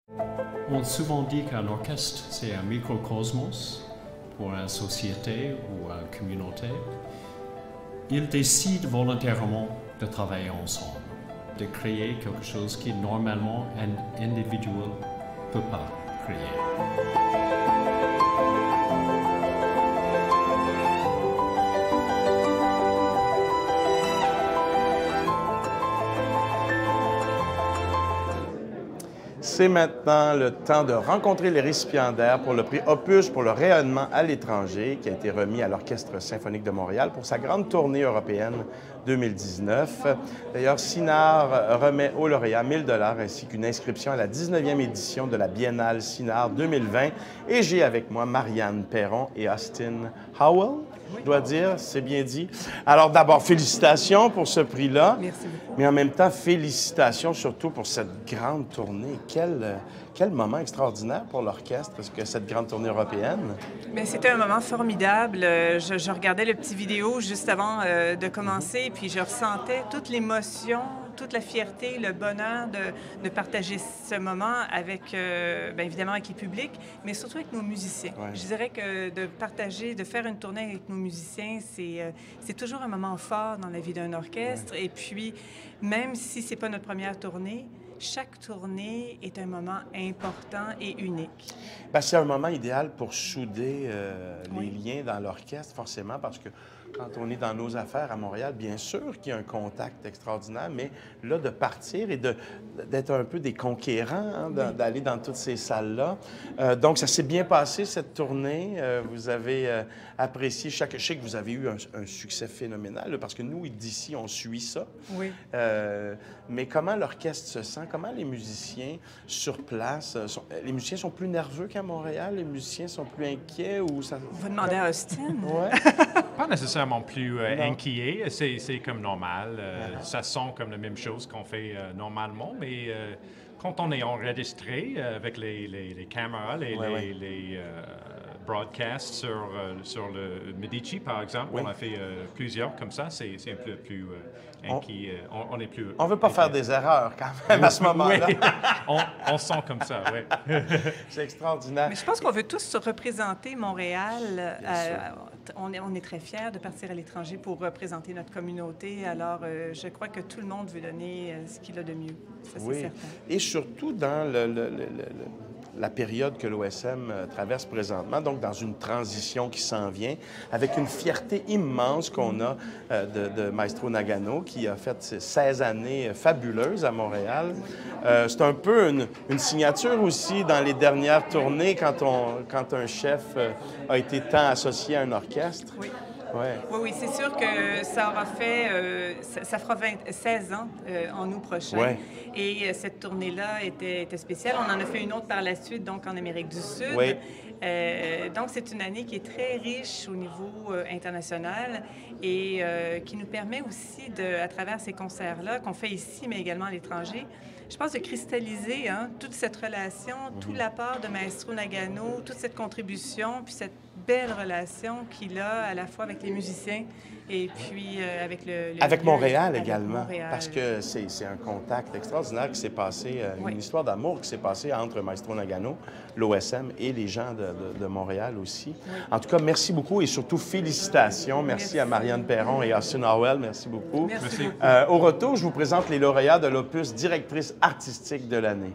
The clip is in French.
On a souvent dit qu'un orchestre, c'est un microcosmos pour une société ou une communauté. Ils décident volontairement de travailler ensemble, de créer quelque chose qui normalement un individuel ne peut pas créer. C'est maintenant le temps de rencontrer les récipiendaires pour le prix Opus pour le rayonnement à l'étranger qui a été remis à l'Orchestre symphonique de Montréal pour sa grande tournée européenne 2019. D'ailleurs, CINAR remet aux lauréats 1 000 $ ainsi qu'une inscription à la 19e édition de la Biennale CINAR 2020. Et j'ai avec moi Marianne Perron et Austin Howell. Je dois dire, c'est bien dit. Alors d'abord, félicitations pour ce prix-là. Merci beaucoup. Mais en même temps, félicitations surtout pour cette grande tournée. Quel moment extraordinaire pour l'orchestre, cette grande tournée européenne. Bien, c'était un moment formidable. Je regardais le petit vidéo juste avant de commencer, puis je ressentais toute l'émotion, toute la fierté, le bonheur de partager ce moment avec, bien évidemment, avec les publics, mais surtout avec nos musiciens. Ouais. Je dirais que de partager, de faire une tournée avec nos musiciens, c'est toujours un moment fort dans la vie d'un orchestre. Ouais. Et puis, même si c'est pas notre première tournée, chaque tournée est un moment important et unique. Bien, c'est un moment idéal pour souder Oui. les liens dans l'orchestre, forcément, parce que quand on est dans nos affaires à Montréal, bien sûr qu'il y a un contact extraordinaire, mais là, de partir et d'être un peu des conquérants, hein, d'aller dans toutes ces salles-là. Donc, ça s'est bien passé, cette tournée. Vous avez apprécié je sais que vous avez eu un succès phénoménal, là, parce que nous, d'ici, on suit ça. Oui. Mais comment l'orchestre se sent? Comment les musiciens sur place? Les musiciens sont plus nerveux qu'à Montréal? Les musiciens sont plus inquiets? Ou ça... Vous demandez à Austin? Ouais. Pas nécessairement plus inquiet, c'est comme normal. Ça sonne comme la même chose qu'on fait normalement, mais quand on est enregistré avec les caméras, les broadcasts sur le Medici, par exemple, on a fait plusieurs comme ça, c'est un peu plus inquiet. On est plus... On ne veut pas faire des erreurs quand même à ce moment-là. Oui. on sent comme ça, oui. C'est extraordinaire. Mais je pense qu'on veut tous se représenter Montréal. On est très fiers de partir à l'étranger pour représenter notre communauté. Alors, je crois que tout le monde veut donner ce qu'il a de mieux. Ça, c'est certain. Et surtout dans la période que l'OSM traverse présentement, donc dans une transition qui s'en vient, avec une fierté immense qu'on a de Maestro Nagano, qui a fait 16 années fabuleuses à Montréal. C'est un peu une signature aussi dans les dernières tournées, quand un chef a été tant associé à un orchestre. Oui. Ouais. Oui, c'est sûr que ça aura fait, ça fera 16 ans en août prochain. Ouais. Et cette tournée-là était spéciale. On en a fait une autre par la suite, donc en Amérique du Sud. Oui. Donc, c'est une année qui est très riche au niveau international et qui nous permet aussi, à travers ces concerts-là, qu'on fait ici, mais également à l'étranger, je pense de cristalliser toute cette relation, tout l'apport de Maestro Nagano, toute cette contribution, puis cette belle relation qu'il a à la fois avec les musiciens et puis avec le avec lieu, Montréal avec également, Montréal. Parce que c'est un contact extraordinaire qui s'est passé, une histoire d'amour qui s'est passée entre Maestro Nagano, l'OSM et les gens de Montréal aussi. Oui. En tout cas, merci beaucoup et surtout félicitations. Merci à Marianne Perron et Austin Howell. Merci beaucoup. Merci beaucoup. Au retour, je vous présente les lauréats de l'Opus Directrice artistique de l'année.